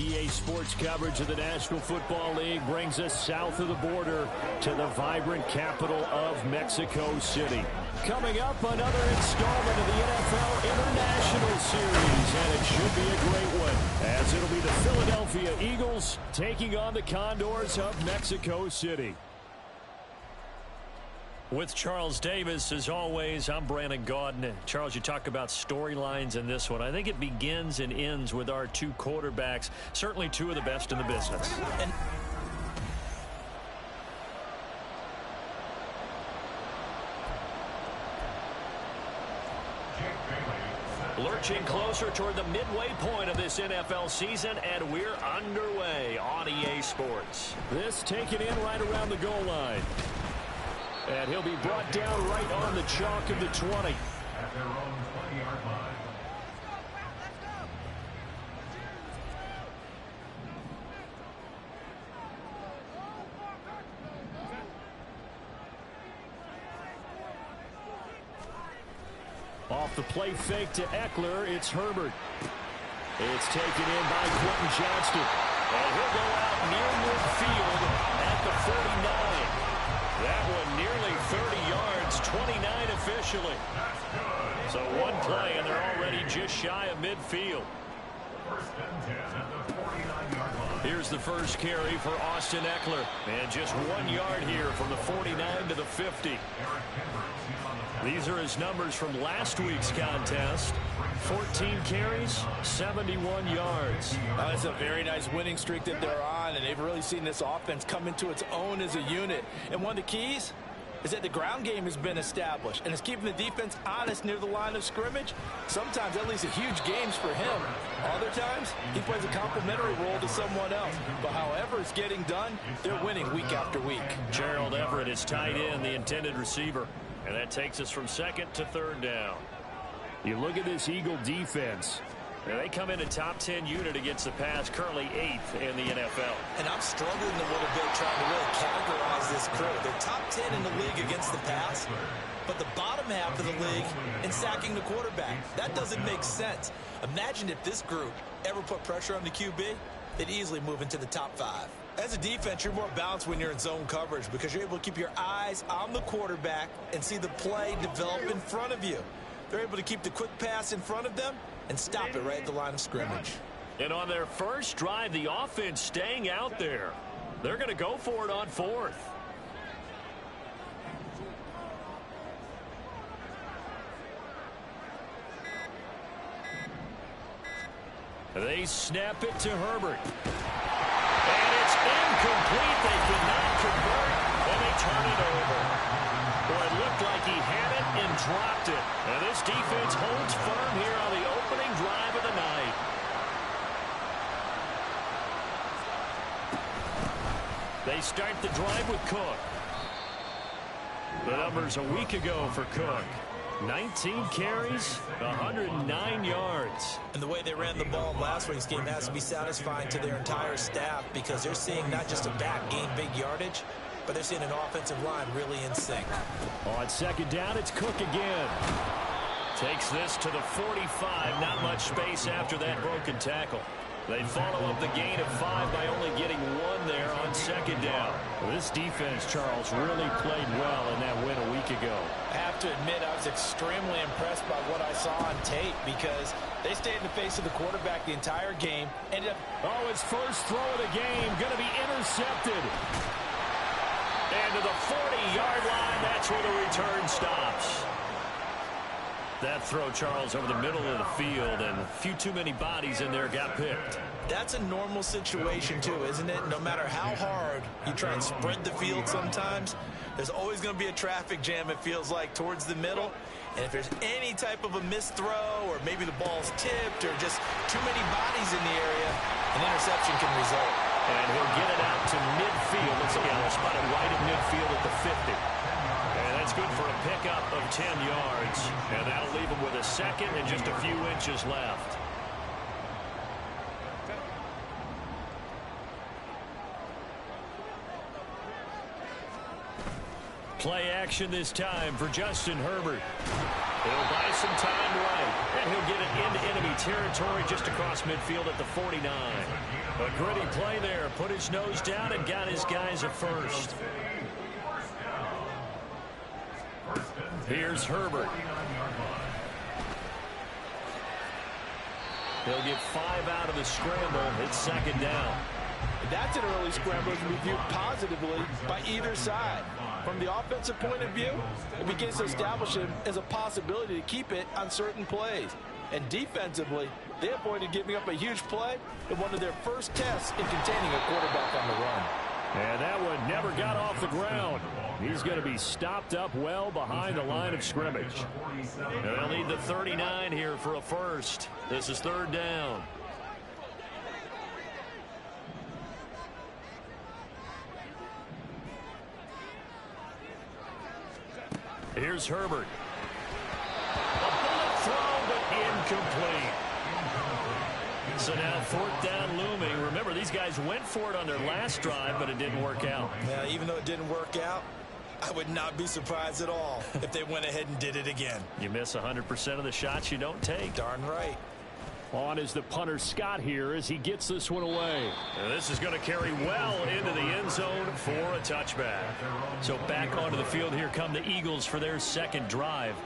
EA Sports coverage of the National Football League brings us south of the border to the vibrant capital of Mexico City. Coming up, another installment of the NFL International Series, and it should be a great one, as it'll be the Philadelphia Eagles taking on the Condors of Mexico City. With Charles Davis, as always, I'm Brandon Gaudin. Charles, you talk about storylines in this one. I think it begins and ends with our two quarterbacks, certainly two of the best in the business. Lurching closer toward the midway point of this NFL season, and we're underway on EA Sports. This taken in right around the goal line. And he'll be brought down right on the chalk of the 20. At their own 20-yard line. Off the play fake to Eckler, it's Herbert. It's taken in by Quentin Johnston. And he'll go out near midfield at the 49. That one nearly 30 yards, 29 officially. So one play, and they're already just shy of midfield. First and 10 at the 49-yard line. Here's the first carry for Austin Eckler. And just 1 yard here from the 49 to the 50. These are his numbers from last week's contest. 14 carries, 71 yards. That's a very nice winning streak that they're on, and they've really seen this offense come into its own as a unit. And one of the keys is that the ground game has been established, and it's keeping the defense honest near the line of scrimmage. Sometimes that leads to huge games for him. Other times, he plays a complementary role to someone else. But however it's getting done, they're winning week after week. Gerald Everett is tight end, the intended receiver. And that takes us from second to third down. You look at this Eagle defense. They come in a top 10 unit against the pass, currently 8th in the NFL. And I'm struggling a little bit trying to really categorize this crew. They're top 10 in the league against the pass, but the bottom half of the league in sacking the quarterback. That doesn't make sense. Imagine if this group ever put pressure on the QB, they'd easily move into the top 5. As a defense, you're more balanced when you're in zone coverage because you're able to keep your eyes on the quarterback and see the play develop in front of you. They're able to keep the quick pass in front of them and stop it right at the line of scrimmage. And on their first drive, the offense staying out there. They're going to go for it on 4th. They snap it to Herbert. And it's incomplete. They cannot convert, and they turn it over. Boy, it looked like he had it and dropped it. And this defense holds firm here on the opening drive of the night. They start the drive with Cook. The numbers a week ago for Cook. 19 carries, 109 yards. And the way they ran the ball last week's game has to be satisfying to their entire staff because they're seeing not just a back gain big yardage, but they're seeing an offensive line really in sync. On second down, it's Cook again. Takes this to the 45. Not much space after that broken tackle. They follow up the gain of 5 by only getting 1 there on second down. Well, this defense, Charles, really played well in that win a week ago. I have to admit I was extremely impressed by what I saw on tape because they stayed in the face of the quarterback the entire game. Ended up, his first throw of the game going to be intercepted. And to the 40-yard line, that's where the return stops. That throw, Charles, over the middle of the field, and a few too many bodies in there got picked. That's a normal situation, too, isn't it? No matter how hard you try and spread the field sometimes, there's always going to be a traffic jam, it feels like, towards the middle. And if there's any type of a missed throw or maybe the ball's tipped or just too many bodies in the area, an interception can result. And he'll get it out to midfield. Let's see, he'll spot it right at midfield at the 50. And that's good for a pickup of 10 yards. And that'll leave him with a second and just a few inches left. Play action this time for Justin Herbert. He'll buy some time right, and he'll get it into enemy territory just across midfield at the 49. A gritty play there. Put his nose down and got his guys a first. Here's Herbert. He'll get 5 out of the scramble. It's second down. That's an early scramble to be viewed positively by either side. From the offensive point of view, it begins to establish him as a possibility to keep it on certain plays. And defensively, they avoided giving up a huge play in one of their first tests in containing a quarterback on the run. And that one never got off the ground. He's going to be stopped up well behind the line of scrimmage. And they'll need the 39 here for a first. This is third down. Here's Herbert. A bullet throw, but incomplete. So now fourth down looming. Remember, these guys went for it on their last drive, but it didn't work out. Yeah, even though it didn't work out, I would not be surprised at all if they went ahead and did it again. You miss 100% of the shots you don't take. Darn right. On is the punter Scott here as he gets this one away. And this is going to carry well into the end zone for a touchback. So back onto the field here come the Eagles for their second drive.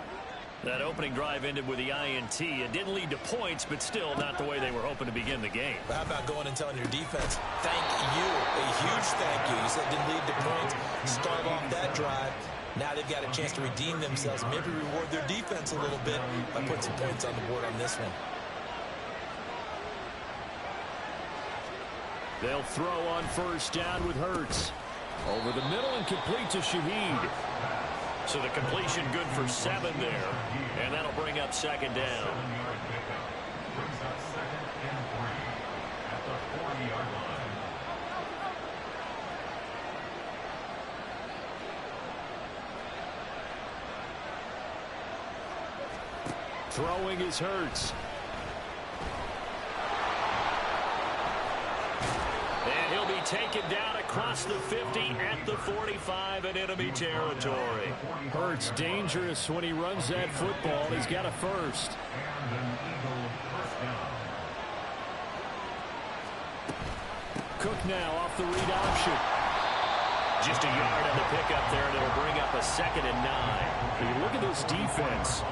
That opening drive ended with the INT. It didn't lead to points, but still not the way they were hoping to begin the game. But how about going and telling your defense, thank you, a huge thank you. You said it didn't lead to points. Start off that drive. Now they've got a chance to redeem themselves, maybe reward their defense a little bit by putting some points on the board on this one. They'll throw on first down with Hurts. Over the middle and complete to Shaheed. So the completion good for 7 there. And that'll bring up second down. Brings up 2nd and 3 at the 40-yard line. Throwing is Hurts. And he'll be taken down across the 50 at the 45 in enemy territory. Hurts dangerous when he runs that football. He's got a first. And an Eagle first down. Cook now off the read option. Just a yard on the pickup there, and it'll bring up a 2nd and 9. You look at this defense.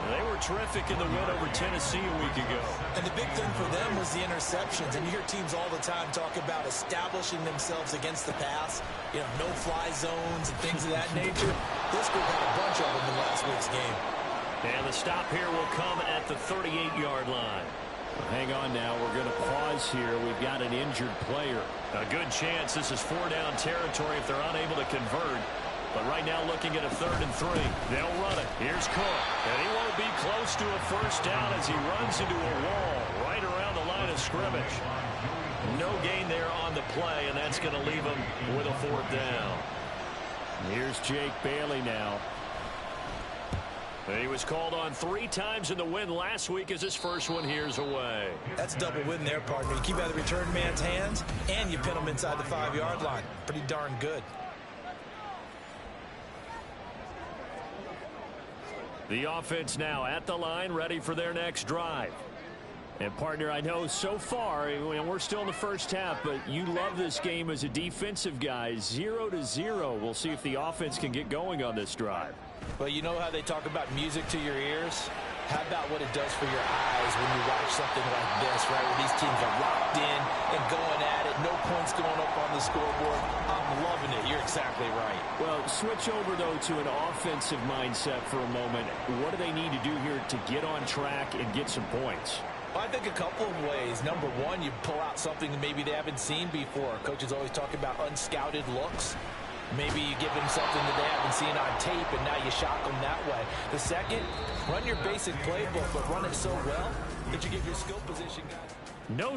They were terrific in the win over Tennessee a week ago. And the big thing for them was the interceptions. And you hear teams all the time talk about establishing themselves against the pass. You know, no-fly zones and things of that nature. This group had a bunch of them in last week's game. And the stop here will come at the 38-yard line. Hang on now. We're going to pause here. We've got an injured player. A good chance this is 4-down territory if they're unable to convert. But right now looking at a 3rd and 3. They'll run it. Here's Cook. And he won't be close to a first down as he runs into a wall right around the line of scrimmage. No gain there on the play, and that's going to leave him with a 4th down. Here's Jake Bailey now. He was called on 3 times in the win last week as his first one here's away. That's a double win there, partner. You keep out of the return man's hands, and you pin him inside the 5-yard line. Pretty darn good. The offense now at the line, ready for their next drive. And, partner, I know so far, and we're still in the first half, but you love this game as a defensive guy. 0-0. We'll see if the offense can get going on this drive. Well, you know how they talk about music to your ears? How about what it does for your eyes when you watch something like this, right, where these teams are locked in and going at it, no points going up on the scoreboard? I'm loving it. You're exactly right. Well, switch over, though, to an offensive mindset for a moment. What do they need to do here to get on track and get some points? Well, I think a couple of ways. Number one, you pull out something that maybe they haven't seen before. Coaches always talk about unscouted looks. Maybe you give them something that they haven't seen on tape, and now you shock them that way. The second, run your basic playbook, but run it so well that you give your skill position guys. No.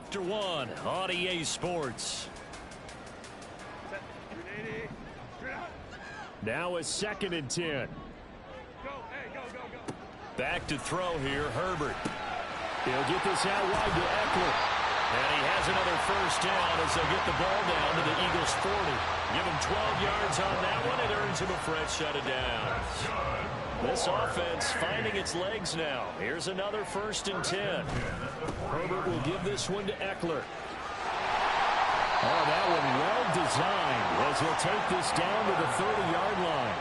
after one on EA Sports. Now a 2nd and 10. Back to throw here, Herbert. He'll get this out wide to Eckler. And he has another first down as they'll get the ball down to the Eagles' 40. Give him 12 yards on that one. It earns him a fresh set of downs. This offense finding its legs now. Here's another 1st and 10. Herbert will give this one to Eckler. Oh, that one well designed as he'll take this down to the 30-yard line.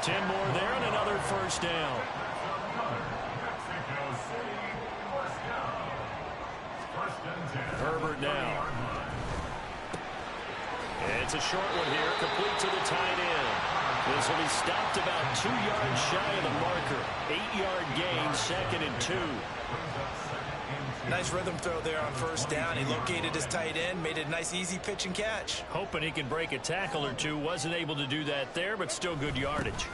10 more there and another first down. Herbert now. It's a short one here, complete to the tight end. This will be stopped about 2 yards shy of the marker. 8-yard gain, 2nd and 2. Nice rhythm throw there on first down. He located his tight end, made it a nice easy pitch and catch. Hoping he can break a tackle or two. Wasn't able to do that there, but still good yardage.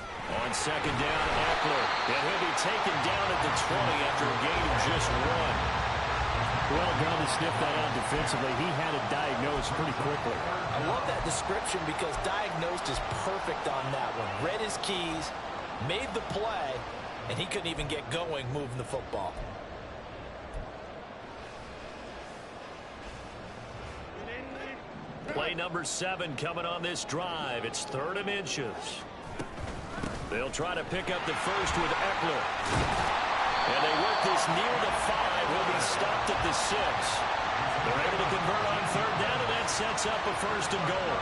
On 2nd down, Eckler. And he'll be taken down at the 20 after a gain of just 1. Well done to sniff that out defensively. He had it diagnosed pretty quickly. I love that description because diagnosed is perfect on that one. Read his keys, made the play, and he couldn't even get going moving the football. Play number 7 coming on this drive. It's 3rd and inches. They'll try to pick up the first with Eckler. And they work this near the 5. Will be stopped at the 6. They're able to convert on 3rd down, and that sets up a 1st and goal.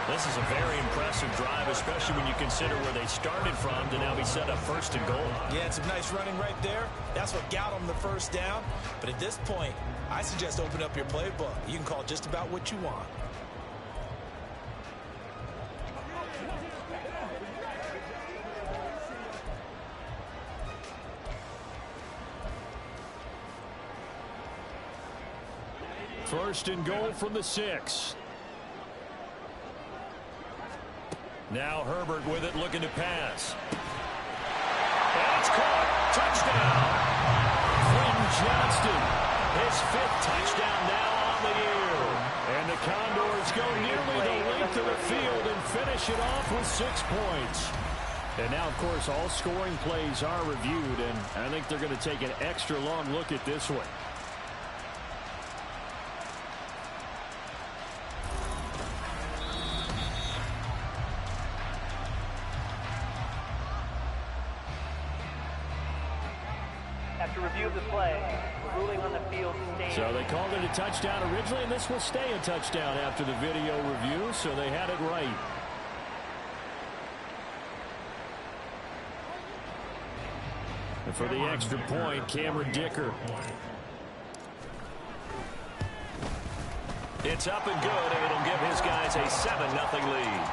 This is a very impressive drive, especially when you consider where they started from to now be set up 1st and goal. Yeah, it's some nice running right there. That's what got them the first down. But at this point, I suggest open up your playbook. You can call just about what you want. First and goal from the 6. Now Herbert with it, looking to pass. And it's caught. Touchdown. Quentin Johnston. His 5th touchdown now on the year. And the Condors go nearly the length of the field and finish it off with 6 points. And now, of course, all scoring plays are reviewed, and I think they're going to take an extra long look at this one. After review of the play, the ruling on the field stands. So they called it a touchdown originally, and this will stay a touchdown after the video review, so they had it right. And for the extra point, Cameron Dicker. It's up and good, and it'll give his guys a 7-0 lead.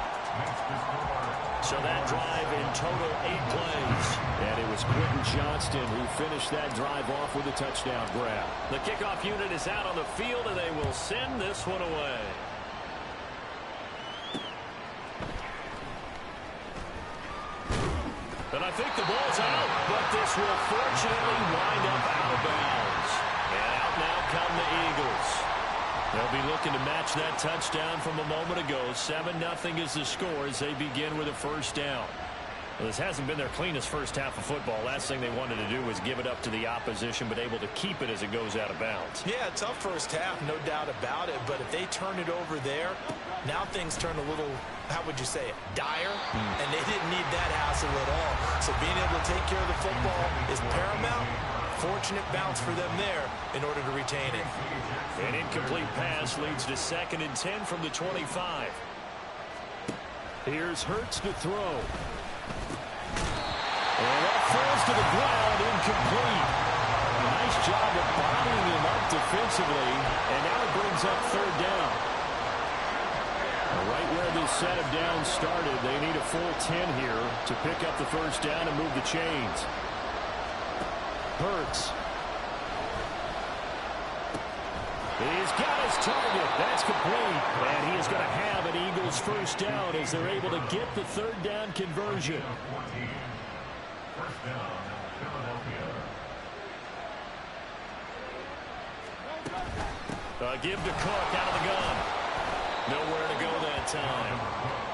So that drive in total 8 plays. And it was Quentin Johnston who finished that drive off with a touchdown grab. The kickoff unit is out on the field, and they will send this one away. And I think the ball's out, but this will fortunately wind up out of bounds. And out now come the Eagles. They'll be looking to match that touchdown from a moment ago. 7-0 is the score as they begin with a first down. Well, this hasn't been their cleanest first half of football. Last thing they wanted to do was give it up to the opposition, but able to keep it as it goes out of bounds. Yeah, tough first half, no doubt about it. But if they turn it over there, now things turn a little, how would you say it, dire? And they didn't need that hassle at all. So being able to take care of the football is paramount. Fortunate bounce for them there in order to retain it. An incomplete pass leads to 2nd and 10 from the 25. Here's Hurts to throw. And that falls to the ground, incomplete. Nice job of bottling him up defensively, and now it brings up 3rd down. Right where this set of downs started, they need a full 10 here to pick up the first down and move the chains. Hurts. He's got his target. That's complete. And he is going to have an Eagles first down as they're able to get the 3rd down conversion. First down, Philadelphia. Give to Cook out of the gun. Nowhere to go that time.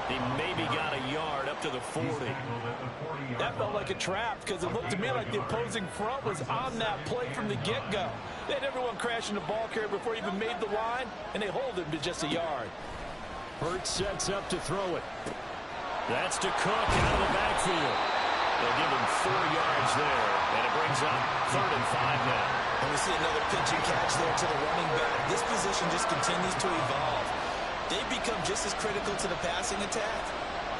He maybe got a yard up to the 40. That felt like a trap because it looked to me like the opposing front was on that play from the get-go. They had everyone crashing the ball carrier before he even made the line, and they hold him to just a yard. Hurts sets up to throw it. That's to Cook out of the backfield. They'll give him 4 yards there, and it brings up 3rd and 5 now. And we see another pitch and catch there to the running back. This position just continues to evolve. They've become just as critical to the passing attack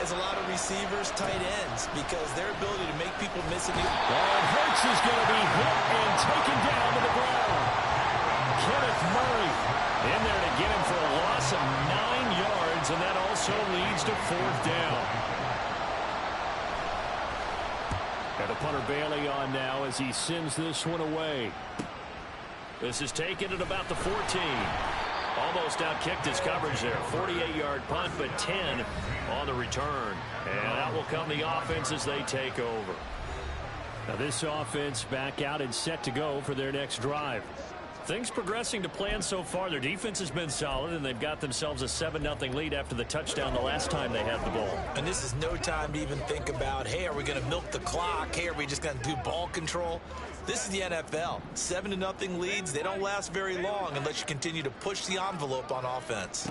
as a lot of receivers, tight ends, because their ability to make people miss it. And Hurts is going to be hit and taken down to the ground. Kenneth Murray in there to get him for a loss of 9 yards, and that also leads to 4th down. And the punter Bailey on now as he sends this one away. This is taken at about the 14. Almost outkicked his coverage there. 48-yard punt, but 10 on the return. And out will come the offense as they take over. Now this offense back out and set to go for their next drive. Things progressing to plan so far. Their defense has been solid, and they've got themselves a 7-0 lead after the touchdown the last time they had the ball. And this is no time to even think about, hey, are we going to milk the clock? Hey, are we just going to do ball control? This is the NFL. 7-0 leads, they don't last very long unless you continue to push the envelope on offense.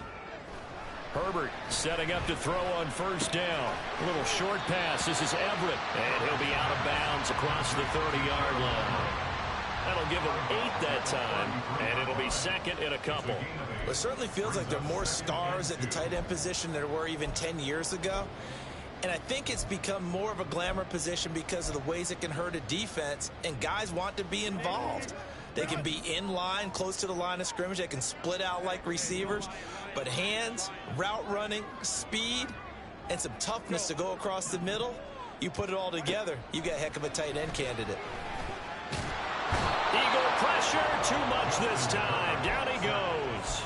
Herbert setting up to throw on 1st down. A little short pass. This is Everett, and he'll be out of bounds across the 30-yard line. That'll give him 8 that time, and it'll be 2nd and a couple. Well, it certainly feels like there are more stars at the tight end position than there were even 10 years ago. And I think it's become more of a glamour position because of the ways it can hurt a defense, and guys want to be involved. They can be in line, close to the line of scrimmage. They can split out like receivers. But hands, route running, speed, and some toughness to go across the middle, you put it all together, you got a heck of a tight end candidate. Eagle pressure, too much this time. Down he goes.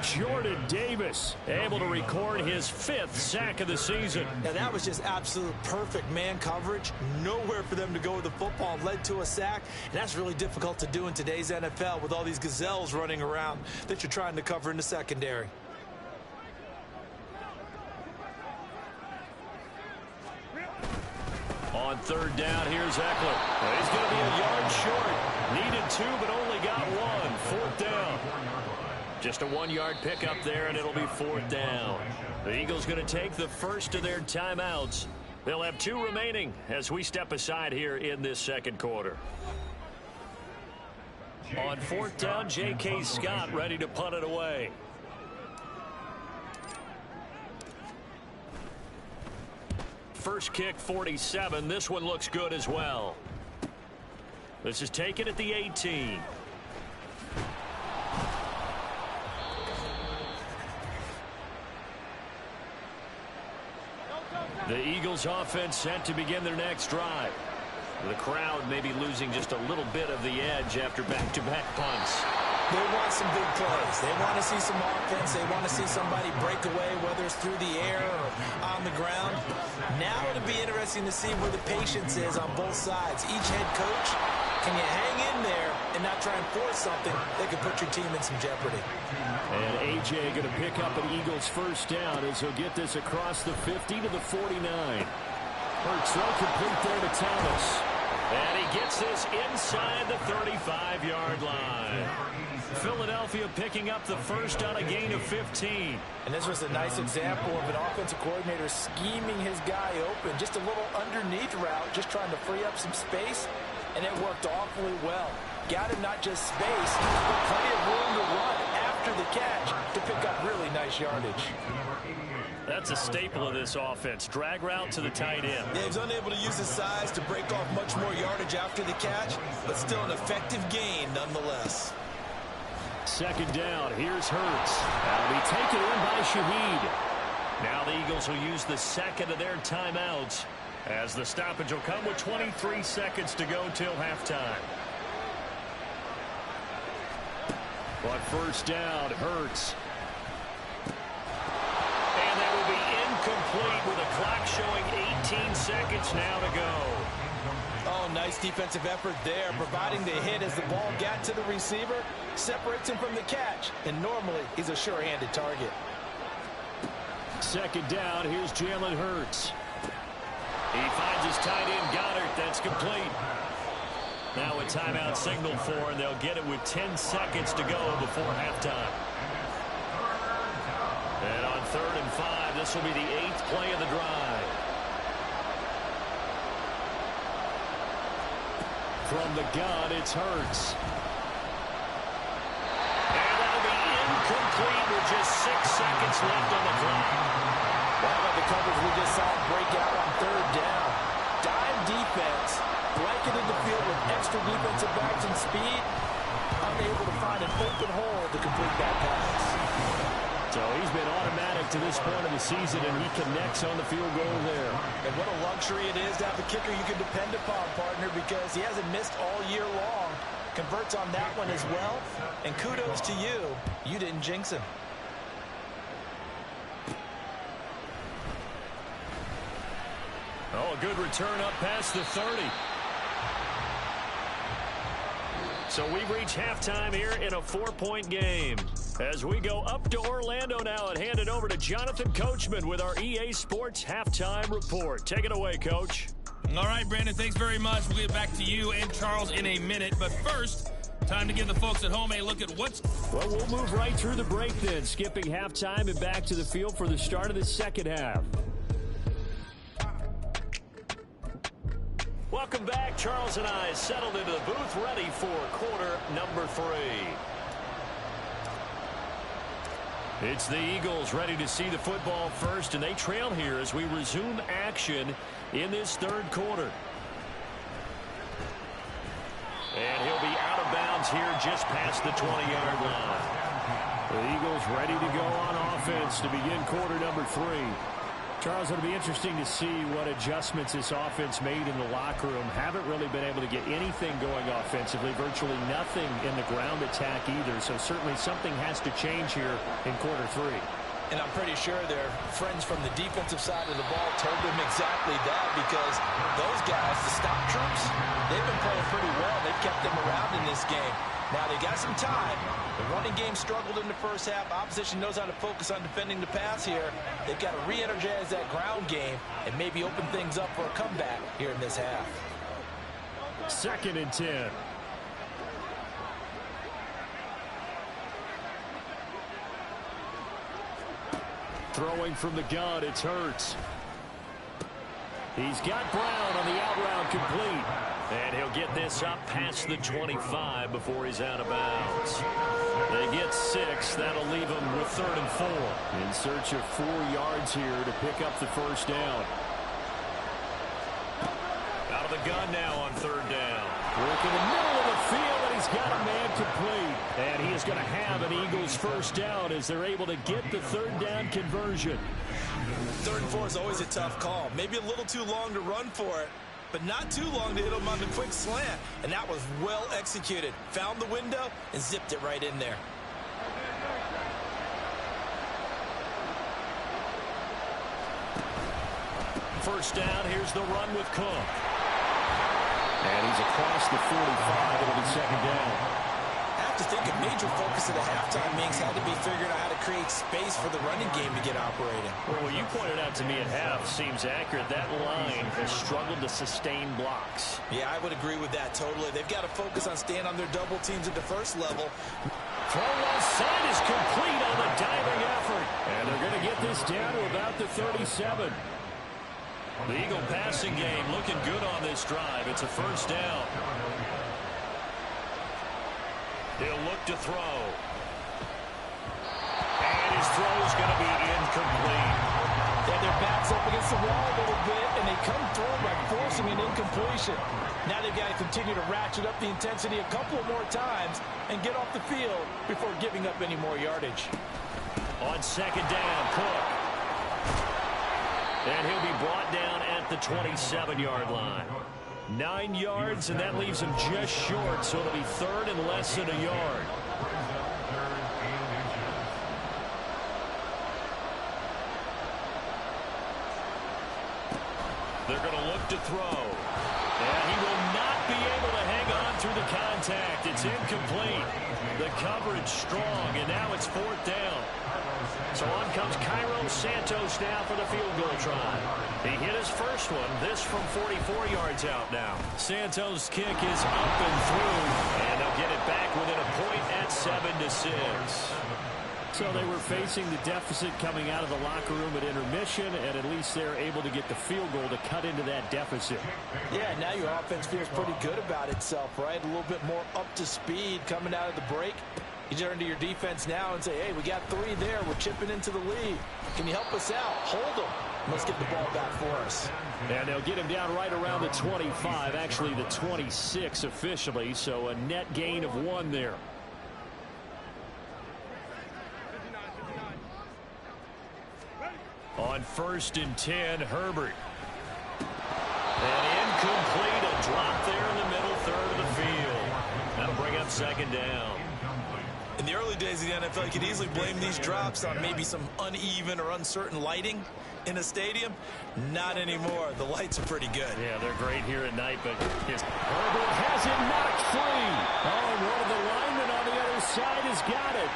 Jordan Davis able to record his 5th sack of the season. Now that was just absolute perfect man coverage. Nowhere for them to go with the football. Led to a sack. And that's really difficult to do in today's NFL with all these gazelles running around that you're trying to cover in the secondary. On 3rd down, here's Eckler. He's going to be a yard short. Needed 2, but only got 1. 4th down. Just a 1-yard pickup there, and it'll be 4th down. The Eagles going to take the first of their timeouts. They'll have 2 remaining as we step aside here in this 2nd quarter. On 4th down, J.K. Scott ready to punt it away. First kick, 47. This one looks good as well. This is taken at the 18. The Eagles offense set to begin their next drive. The crowd may be losing just a little bit of the edge after back-to-back punts. They want some big plays. They want to see some offense. They want to see somebody break away, whether it's through the air or on the ground. Now it'll be interesting to see where the patience is on both sides. Each head coach, can you hang in there and not try and force something that could put your team in some jeopardy? And A.J. going to pick up an Eagles 1st down as he'll get this across the 50 to the 49. Hurts throw complete there to Thomas. And he gets this inside the 35-yard line. Philadelphia picking up the first on a gain of 15. And this was a nice example of an offensive coordinator scheming his guy open. Just a little underneath route, just trying to free up some space, and it worked awfully well. Got him not just space, but plenty of room to run after the catch to pick up really nice yardage. That's a staple of this offense. Drag route to the tight end. Yeah, he's unable to use his size to break off much more yardage after the catch, but still an effective gain nonetheless. 2nd down. Here's Hurts. That'll be taken in by Shaheed. Now the Eagles will use the 2nd of their timeouts as the stoppage will come with 23 seconds to go till halftime. On 1st down, Hurts. And that will be incomplete. incomplete with a clock showing 18 seconds now to go. Oh, nice defensive effort there, providing the hit as the ball got to the receiver, separates him from the catch, and normally he's a sure-handed target. Second down, here's Jalen Hurts. He finds his tight end, Goddard. That's complete. Now a timeout signal for, and they'll get it with 10 seconds to go before halftime. And on 3rd and 5, this will be the 8th play of the drive. From the gun, it's Hurts. And that'll be incomplete with just 6 seconds left on the clock. How about the coverage we just saw break out on 3rd down? Dime defense, blanketed the field with extra defensive backs and speed, unable to find an open hole to complete that pass. So he's been automatic to this point of the season, and he connects on the field goal there. And what a luxury it is to have a kicker you can depend upon, partner, because he hasn't missed all year long. Converts on that one as well. And kudos to you. You didn't jinx him. Oh, a good return up past the 30. So we've reached halftime here in a 4-point game. As we go up to Orlando now and hand it over to Jonathan Coachman with our EA Sports Halftime Report. Take it away, Coach. All right, Brandon, thanks very much. We'll get back to you and Charles in a minute. But first, time to give the folks at home a look at what's... Well, we'll move right through the break then, skipping halftime and back to the field for the start of the second half. Welcome back. Charles and I settled into the booth ready for quarter number 3. It's the Eagles ready to see the football first, and they trail here as we resume action in this 3rd quarter. And he'll be out of bounds here just past the 20-yard line. The Eagles ready to go on offense to begin quarter number 3. Charles, it'll be interesting to see what adjustments this offense made in the locker room. Haven't really been able to get anything going offensively, virtually nothing in the ground attack either. So certainly something has to change here in quarter 3. And I'm pretty sure their friends from the defensive side of the ball told them exactly that, because those guys, the stop troops, they've been playing pretty well. They've kept them around in this game. Now they got some time. The running game struggled in the first half. Opposition knows how to focus on defending the pass here. They've got to re-energize that ground game and maybe open things up for a comeback here in this half. 2nd and 10. Throwing from the gun, it's Hurts. He's got Brown on the out route complete. And he'll get this up past the 25 before he's out of bounds. They get 6. That'll leave them with 3rd and 4. In search of 4 yards here to pick up the first down. Out of the gun now on 3rd down. Work in the middle of the field, and he's got a man complete. And he is going to have an Eagles first down as they're able to get the 3rd down conversion. 3rd and 4 is always a tough call. Maybe a little too long to run for it, but not too long to hit him on the quick slant. And that was well executed. Found the window and zipped it right in there. First down, here's the run with Cook. And he's across the 45. It'll be 2nd down. I have to think a major focus of the halftime meetings had to be figuring out how to create space for the running game to get operating. Well, what you pointed out to me at half seems accurate. That line has struggled to sustain blocks. Yeah, I would agree with that totally. They've got to focus on staying on their double teams at the first level. Throw left side is complete on the diving effort. And they're going to get this down to about the 37. The Eagle passing game looking good on this drive. It's a first down. He'll look to throw. And his throw is going to be incomplete. They have their backs up against the wall a little bit, and they come through by forcing an incompletion. Now they've got to continue to ratchet up the intensity a couple more times and get off the field before giving up any more yardage. On 2nd down, Cook. And he'll be brought down at the 27-yard line. 9 yards, and that leaves him just short, so it'll be 3rd and less than a yard. look to throw. And he will not be able to hang on through the contact. It's incomplete. The coverage strong, and now it's fourth down. So on comes Cairo Santos now for the field goal try. He hit his first one, this from 44 yards out now. Santos' kick is up and through, and they'll get it back within a point at 7-6. So they were facing the deficit coming out of the locker room at intermission, and at least they're able to get the field goal to cut into that deficit. Yeah, now your offense feels pretty good about itself, right? A little bit more up to speed coming out of the break. You turn to your defense now and say, hey, we got 3 there. We're chipping into the lead. Can you help us out? Hold them. Let's get the ball back for us. And they'll get him down right around the 25, actually the 26 officially, so a net gain of 1 there. On 1st and 10, Herbert. And incomplete, a drop there in the middle third of the field. That'll bring up 2nd down. In the early days of the NFL, you could easily blame these drops on maybe some uneven or uncertain lighting in a stadium. Not anymore. The lights are pretty good. Yeah, they're great here at night, but Herbert has it knocked free. Oh, one of the linemen on the other side has got it.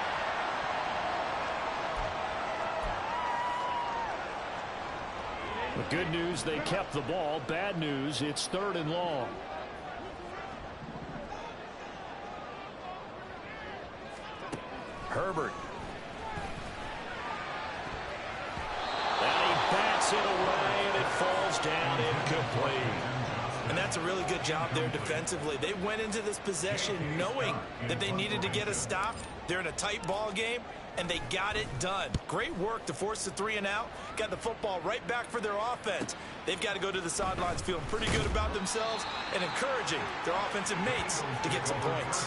The good news, they kept the ball. Bad news, it's 3rd and long. Herbert. And he bats it away, and it falls down incomplete. And that's a really good job there defensively. They went into this possession knowing that they needed to get a stop. They're in a tight ball game, and they got it done. Great work to force the 3 and out. Got the football right back for their offense. They've got to go to the sidelines feeling pretty good about themselves and encouraging their offensive mates to get some points.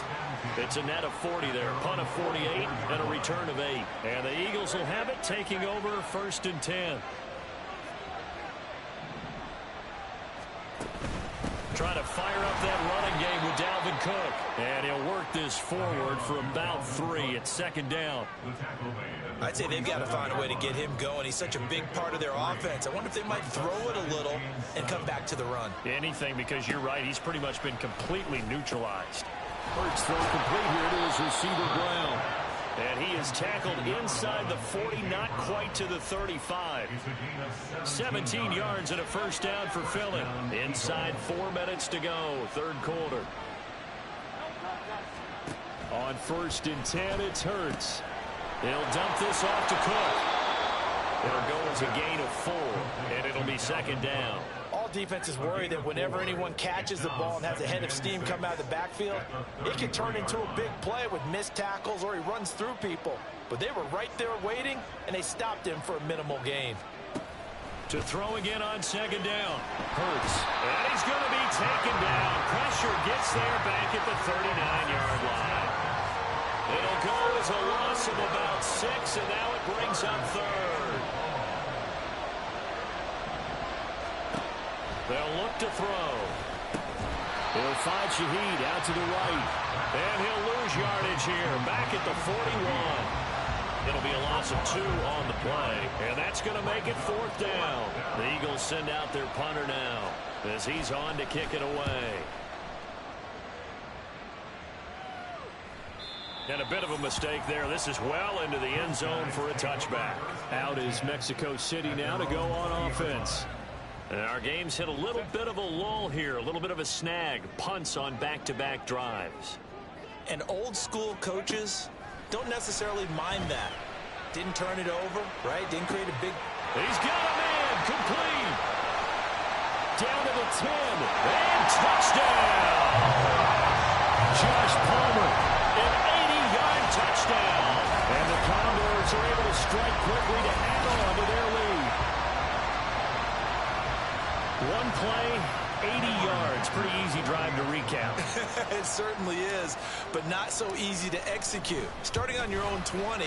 It's a net of 40 there. Punt of 48 and a return of 8. And the Eagles will have it, taking over 1st and 10. Trying to fire up that running game with Dalvin Cook. And he'll work this forward for about 3 at 2nd down. I'd say they've got to find a way to get him going. He's such a big part of their offense. I wonder if they might throw it a little and come back to the run. Anything, because you're right. He's pretty much been completely neutralized. First throw complete here to his receiver Brown. And he is tackled inside the 40, not quite to the 35. 17 yards and a first down for Philly. Inside 4 minutes to go, 3rd quarter. On 1st and 10, it's Hurts. He'll dump this off to Cook. It'll go as a gain of 4, and it'll be 2nd down. All defenses worry that whenever anyone catches the ball and has a head of steam come out of the backfield, it can turn into a big play with missed tackles or he runs through people. But they were right there waiting, and they stopped him for a minimal gain. To throw again on 2nd down. Hurts. And he's going to be taken down. Pressure gets there back at the 39-yard line. It'll go as a loss of about 6, and now it brings up 3rd. They'll look to throw. He'll find Shaheed out to the right. And he'll lose yardage here, back at the 41. It'll be a loss of 2 on the play, and that's going to make it 4th down. The Eagles send out their punter now as he's on to kick it away. And a bit of a mistake there. This is well into the end zone for a touchback. Out is Mexico City now to go on offense. And our game's hit a little bit of a lull here, a little bit of a snag. Punts on back-to-back drives. And old school coaches don't necessarily mind that. Didn't turn it over, right? Didn't create a big... He's got a man, complete. Down to the 10, and touchdown. Josh Palmer. An 80-yard touchdown. And the Condors are able to strike quickly to add on to their lead. One play, 80 yards. Pretty easy drive to recap. It certainly is, but not so easy to execute. Starting on your own 20,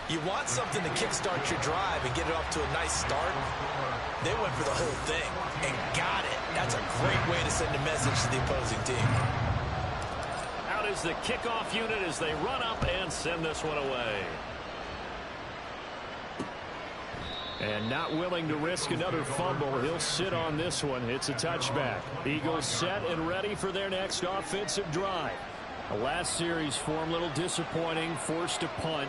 you want something to kickstart your drive and get it off to a nice start. They went for the whole thing and got it. That's a great way to send a message to the opposing team. Out is the kickoff unit as they run up and send this one away. And not willing to risk another fumble, he'll sit on this one. It's a touchback. Eagles set and ready for their next offensive drive. The last series for him, a little disappointing, forced a punt.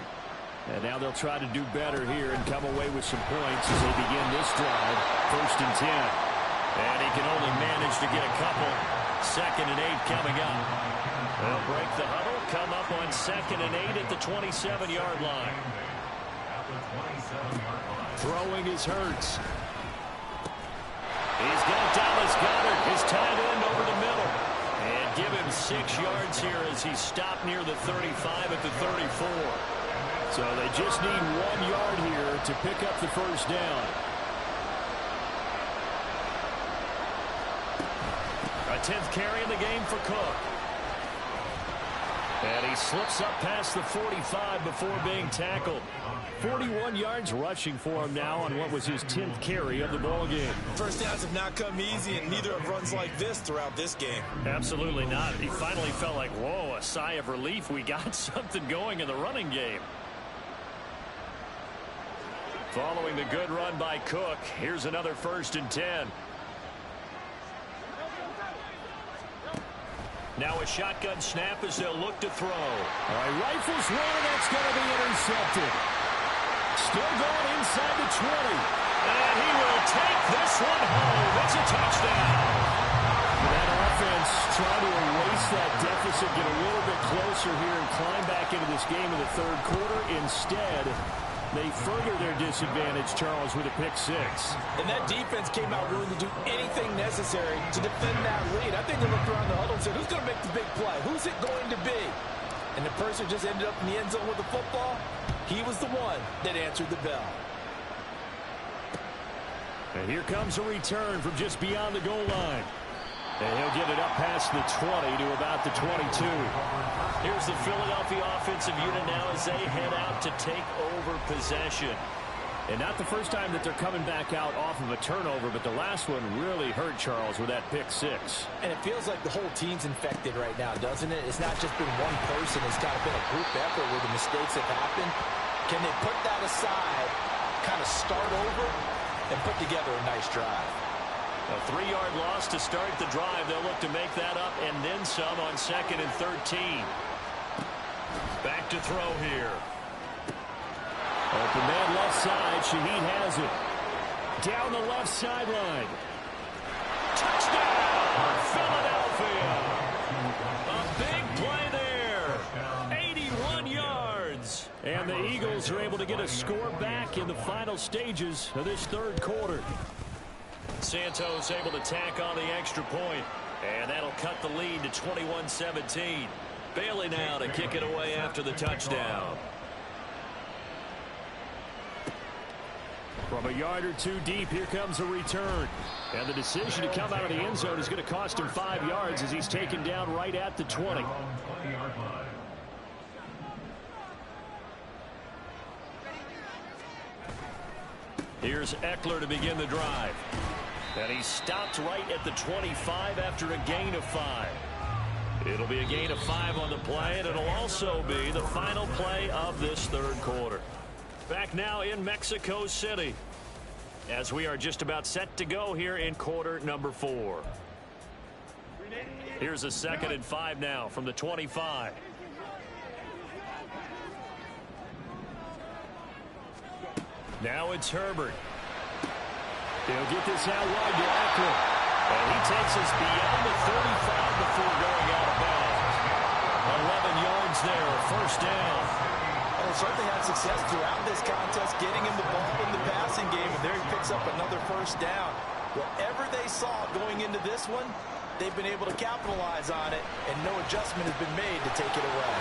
And now they'll try to do better here and come away with some points as they begin this drive. 1st and 10. And he can only manage to get a couple. 2nd and 8 coming up. They'll break the huddle, come up on 2nd and 8 at the 27-yard line. Throwing is Hurts. He's got Dallas Goedert, his tight end, over the middle. And give him 6 yards here as he stopped near the 35 at the 34. So they just need 1 yard here to pick up the first down. A 10th carry in the game for Cook. And he slips up past the 45 before being tackled. 41 yards rushing for him now on what was his 10th carry of the ball game. First downs have not come easy, and neither have runs like this throughout this game. Absolutely not. He finally felt like, whoa, a sigh of relief. We got something going in the running game. Following the good run by Cook, here's another 1st and 10. Now a shotgun snap as they'll look to throw. All right, rifles one, that's going to be intercepted. Still going inside the 20. And he will take this one home. It's a touchdown. That offense trying to erase that deficit, get a little bit closer here and climb back into this game in the 3rd quarter. Instead, they further their disadvantage, Charles, with a pick 6. And that defense came out willing to do anything necessary to defend that lead. I think they looked around the huddle and said, who's going to make the big play? Who's it going to be? And the person who just ended up in the end zone with the football, he was the one that answered the bell. And here comes a return from just beyond the goal line. And he'll get it up past the 20 to about the 22. Here's the Philadelphia offensive unit now as they head out to take over possession. And not the first time that they're coming back out off of a turnover, but the last one really hurt Charles with that pick 6. And it feels like the whole team's infected right now, doesn't it? It's not just been one person. It's kind of been a group effort where the mistakes have happened. Can they put that aside, kind of start over, and put together a nice drive? A 3-yard loss to start the drive. They'll look to make that up and then some on 2nd and 13. Back to throw here. Open man left side. Shaheed has it. Down the left sideline. Touchdown, Philadelphia. A big play there. 81 yards. And the Eagles are able to get a score back in the final stages of this 3rd quarter. Santos able to tack on the extra point. And that'll cut the lead to 21-17. Bailey now to kick it away after the touchdown. From a yard or 2 deep, here comes a return. And the decision to come out of the end zone is going to cost him 5 yards as he's taken down right at the 20. Here's Eckler to begin the drive. And he stopped right at the 25 after a gain of 5. It'll be a gain of 5 on the play, and it'll also be the final play of this 3rd quarter. Back now in Mexico City as we are just about set to go here in quarter number 4. Here's a 2nd and 5 now from the 25. Now it's Herbert. They'll get this out wide to Eckler. And he takes us beyond the 35 before going out of bounds. 11 yards there, a 1st down. Well, certainly had success throughout this contest, getting him the ball in the passing game, and there he picks up another 1st down. Whatever they saw going into this one, they've been able to capitalize on it, and no adjustment has been made to take it away.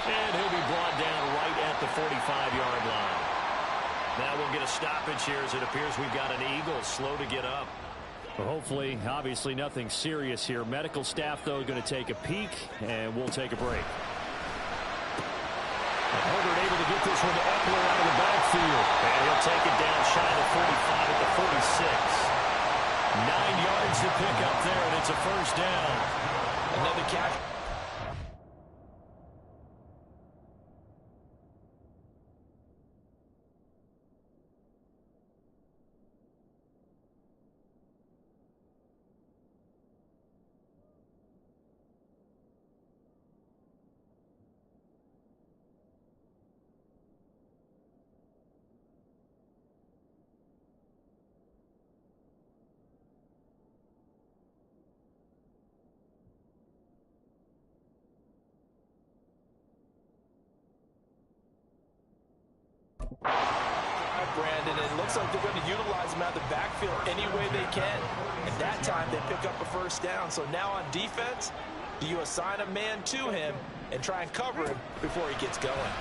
And he'll be brought down right at the 45-yard line. Now we'll get a stoppage here as it appears we've got an Eagle slow to get up. Well, hopefully, obviously nothing serious here. Medical staff, though, going to take a peek, and we'll take a break. Herbert able to get this one to Eckler out of the backfield. And he'll take it down shy of the 45 at the 46. 9 yards to pick up there, and it's a 1st down. Another catch. smart, Brandon. It looks like they're going to utilize him out of the backfield any way they can. And that time, they pick up a first down. So now on defense, do you assign a man to him and try and cover him before he gets going?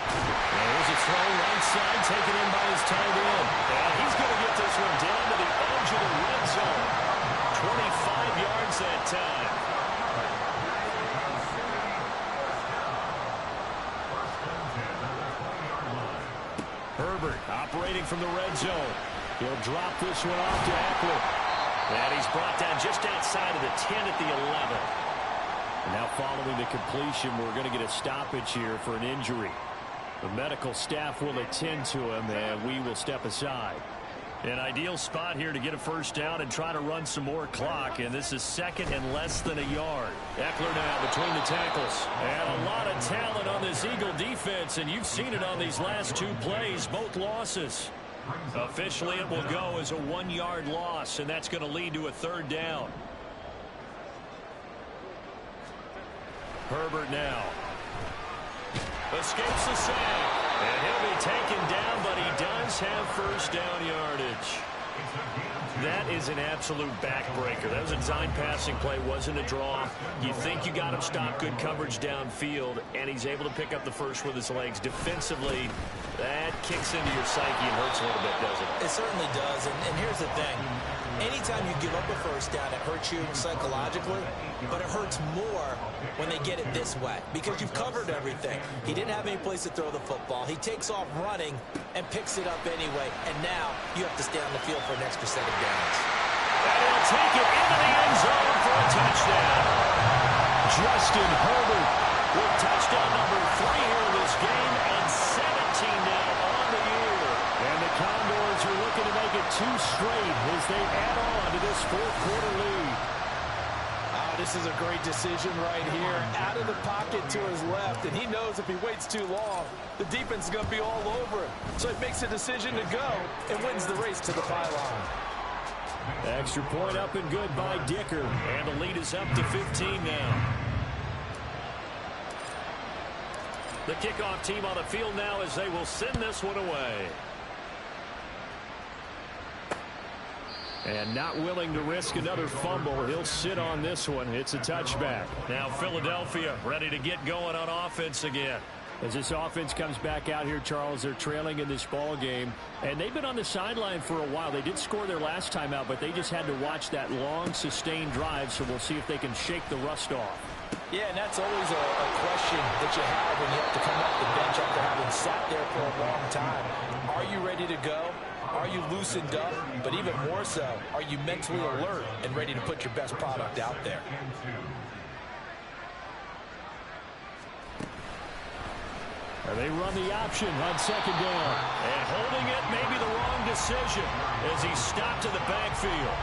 There's a throw right side, taken in by his tight end. And he's going to get this one down to the edge of the red zone. 25 yards that time. Herbert operating from the red zone. He'll drop this one off to Eckler. And he's brought down just outside of the 10 at the 11. And now following the completion, we're going to get a stoppage here for an injury. The medical staff will attend to him, and we will step aside. An ideal spot here to get a first down and try to run some more clock, and this is second and less than a yard. Eckler now between the tackles. And a lot of talent on this Eagle defense, and you've seen it on these last two plays, both losses. Officially, it will go as a 1-yard loss, and that's going to lead to a third down. Herbert now. Escapes the sack. And he'll be taken down, but he does have first down yardage. That is an absolute backbreaker. That was a design passing play, wasn't a draw. You think you got him stopped, good coverage downfield, and he's able to pick up the first with his legs. Defensively, that kicks into your psyche and hurts a little bit, doesn't it? It certainly does, and here's the thing. Anytime you give up a first down, it hurts you psychologically, but it hurts more when they get it this way because you've covered everything. He didn't have any place to throw the football. He takes off running and picks it up anyway, and now you have to stay on the field for an extra set of downs. And he'll take it into the end zone for a touchdown. Justin Herbert with touchdown number 3 here in this game and 17 now on the year. And the Condors are looking to make it 2 straight as they add on to this fourth-quarter lead. This is a great decision right here. Out of the pocket to his left, and he knows if he waits too long, the defense is going to be all over him. So he makes a decision to go and wins the race to the pylon. Extra point up and good by Dicker. And the lead is up to 15 now. The kickoff team on the field now as they will send this one away. And not willing to risk another fumble. He'll sit on this one. It's a touchback. Now Philadelphia ready to get going on offense again. As this offense comes back out here, Charles, they're trailing in this ball game. And they've been on the sideline for a while. They did score their last time out, but they just had to watch that long, sustained drive. So we'll see if they can shake the rust off. Yeah, and that's always a question that you have when you have to come off the bench after having sat there for a long time. Are you ready to go? Are you loosened up? But even more so, are you mentally alert and ready to put your best product out there? And they run the option on second down. And holding it may be the wrong decision as he stopped in the backfield.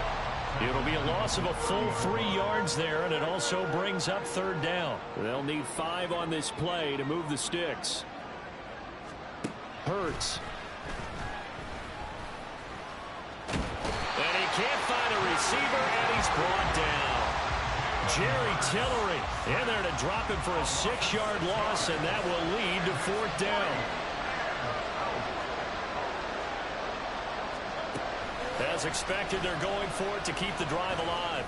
It'll be a loss of a full 3 yards there, and it also brings up third down. They'll need 5 on this play to move the sticks. Hurts. And he can't find a receiver, and he's brought down. Jerry Tillery in there to drop him for a 6-yard loss, and that will lead to fourth down. As expected, they're going for it to keep the drive alive.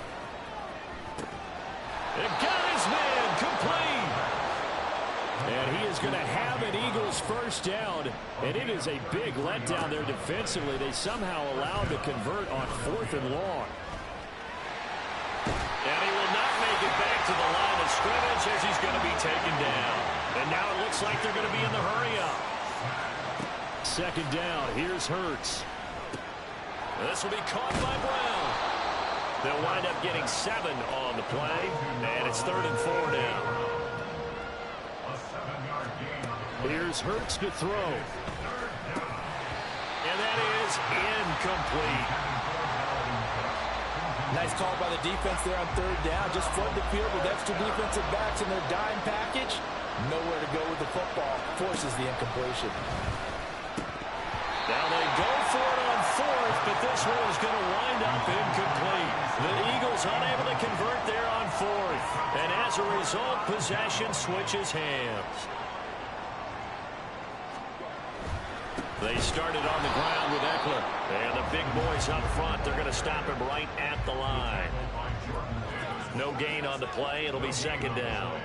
It got his man complete. And he is going to have an Eagles first down. And it is a big letdown there defensively. They somehow allowed to convert on 4th and long. And he will not make it back to the line of scrimmage as he's going to be taken down. And now it looks like they're going to be in the hurry-up. Second down. Here's Hurts. This will be caught by Brown. They'll wind up getting 7 on the play, and it's 3rd and 4 now. Here's Hurts to throw. And that is incomplete. Nice call by the defense there on 3rd down. Just flood the field with extra defensive backs in their dime package. Nowhere to go with the football. Forces the incompletion. Now they go for it on 4th, but this one is going to wind up incomplete. The Eagles unable to convert there on 4th. And as a result, possession switches hands. They started on the ground with Eckler. And the big boys up front, they're going to stop him right at the line. No gain on the play. It'll be second down.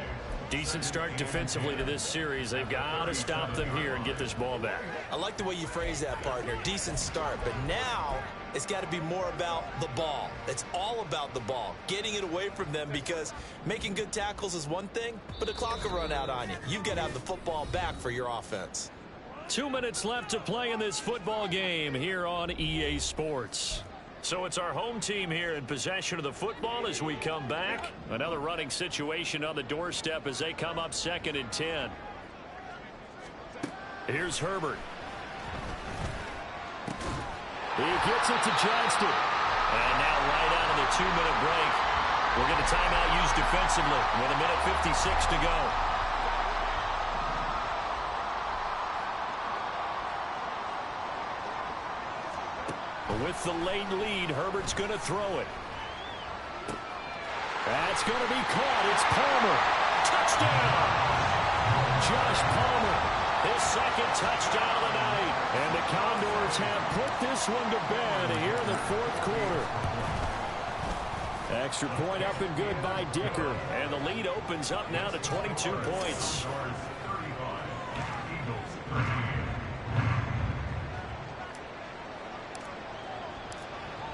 Decent start defensively to this series. They've got to stop them here and get this ball back. I like the way you phrase that, partner. Decent start. But now it's got to be more about the ball. It's all about the ball. Getting it away from them, because making good tackles is one thing, but the clock will run out on you. You've got to have the football back for your offense. 2 minutes left to play in this football game here on EA Sports. So it's our home team here in possession of the football as we come back. Another running situation on the doorstep as they come up 2nd and 10. Here's Herbert. He gets it to Johnston. And now right out of the 2-minute break. We'll get a timeout used defensively with 1:56 to go. With the late lead, Herbert's going to throw it. That's going to be caught. It's Palmer. Touchdown! Josh Palmer, his second touchdown of the night. And the Condors have put this one to bed here in the 4th quarter. Extra point up and good by Dicker. And the lead opens up now to 22 points.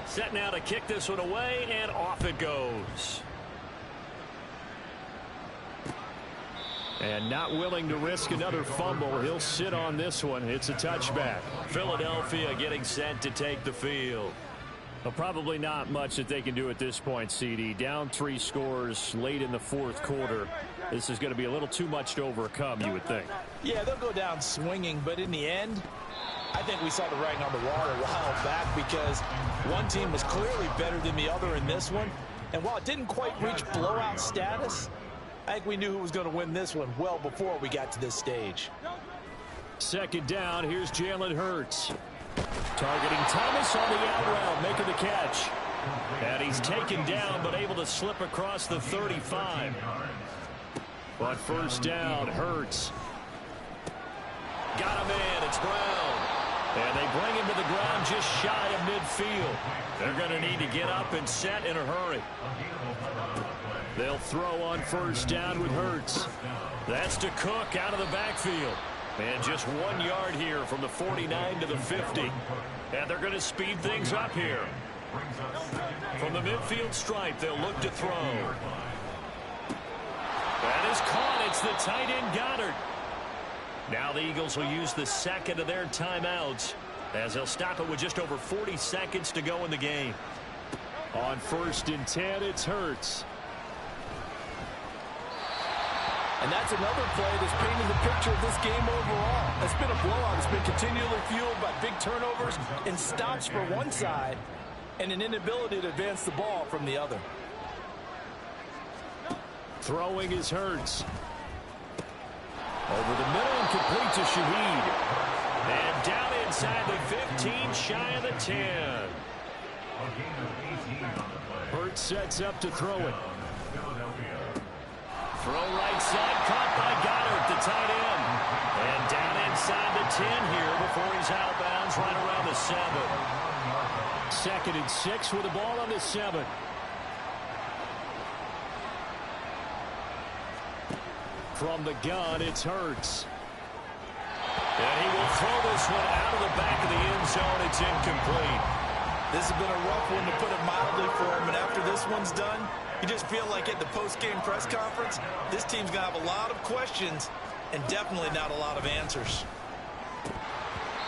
Set now to kick this one away, and off it goes. And not willing to risk another fumble. He'll sit on this one. It's a touchback. Philadelphia getting set to take the field. Well, probably not much that they can do at this point, CD. Down 3 scores late in the 4th quarter. This is going to be a little too much to overcome, you would think. Yeah, they'll go down swinging, but in the end, I think we saw the writing on the wall a while back, because one team was clearly better than the other in this one. And while it didn't quite reach blowout status, I think we knew who was going to win this one well before we got to this stage. 2nd down. Here's Jalen Hurts. Targeting Thomas on the out route, making the catch. And he's taken down, but able to slip across the 35. But 1st down, Hurts. Got him in. It's Brown. And they bring him to the ground just shy of midfield. They're going to need to get up and set in a hurry. They'll throw on 1st down with Hurts. That's to Cook out of the backfield. And just 1 yard here from the 49 to the 50. And they're going to speed things up here. From the midfield stripe, they'll look to throw. That is caught. It's the tight end Goddard. Now the Eagles will use the 2nd of their timeouts as they'll stop it with just over 40 seconds to go in the game. On 1st and 10, it's Hurts. And that's another play that's painted the picture of this game overall. It's been a blowout. It's been continually fueled by big turnovers and stops for one side and an inability to advance the ball from the other. Throwing is Hurts. Over the middle and complete to Shaheed. And down inside the 15, shy of the 10. Hurts sets up to throw it. Throw right side, caught by Goddard, the tight end. And down inside the 10 here before he's out of bounds right around the 7. 2nd and 6 with the ball on the 7. From the gun, it's Hurts. And he will throw this one out of the back of the end zone. It's incomplete. This has been a rough one, to put it mildly, for him. And after this one's done, you just feel like at the post-game press conference, this team's going to have a lot of questions and definitely not a lot of answers.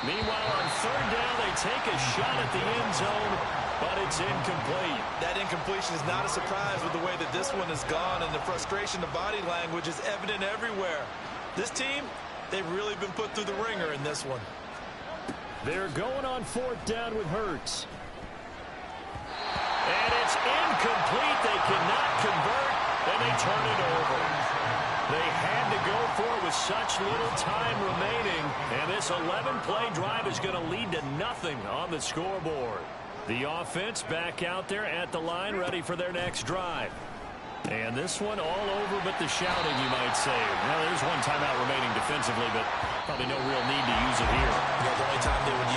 Meanwhile, on 3rd down, they take a shot at the end zone, but it's incomplete. That incompletion is not a surprise with the way that this one has gone, and the frustration of body language is evident everywhere. This team, they've really been put through the ringer in this one. They're going on 4th down with Hurts. And it's incomplete. They cannot convert, and they turn it over. They had to go for it with such little time remaining, and this 11-play drive is going to lead to nothing on the scoreboard. The offense back out there at the line, ready for their next drive. And this one all over but the shouting, you might say. Well, there's one timeout remaining defensively, but Probably no real need to use it here. Yeah, the only time they would use